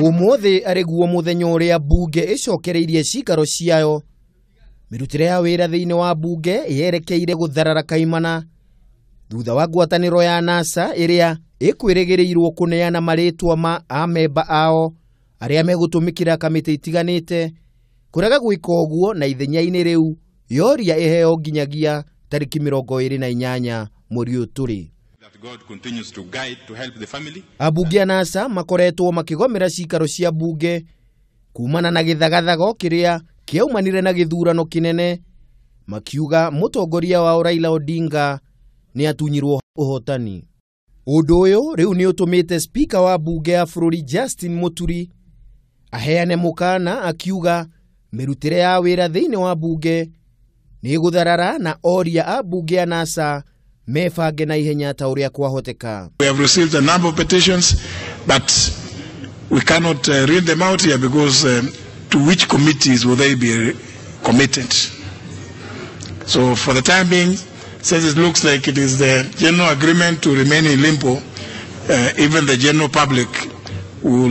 Umuthi ariguo muthenya uria bunge icokereirie cikaro ciayo. Mirutire ya wira thiini wa bunge yerekeire gutharara kaimana thutha wa ngwataniro ya NASA iria ikwirigirirwo kuneana maritwa ma amemba ao aria megutumikira kamiti itiganite kurega gwika uguo na ithenya-ini riu yoria iheo nginyagia tariki 28 mweri uyu turi. Abunge a NASA makoretwo makigomera cikaro cia bunge kumana na githagathago kiria kiaumanire na githurano kinene, makiuga mutongoria wa Raila Odinga ni atunyirwo uhotani. Undu uyu riu ni utumite speaker wa bunge ya bururi Justin Muturi aheane mukana akiuga mirutire ya wira thiini wa bunge ni gutharara na oria a bunge ya NASA mefange na ihenya ta uria kwahoteka. We have received a number of petitions, but we cannot read them out here because to which committees will they be committed? So for the time being, since it looks like it is the general agreement to remain in limbo, even the general public will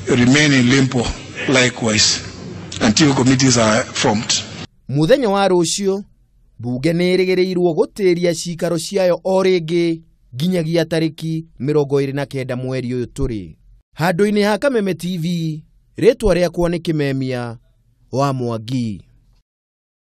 remain in limbo likewise until committees are formed. Muthenya wa rucio bunge ni irigirirwo gutiria cikaro ciayo o ringi nginyagia tariki 29 mweri uyu turi. Handu-ini ha Kameme TV, ritwa riakwa ni Kimemia wa Mwangi.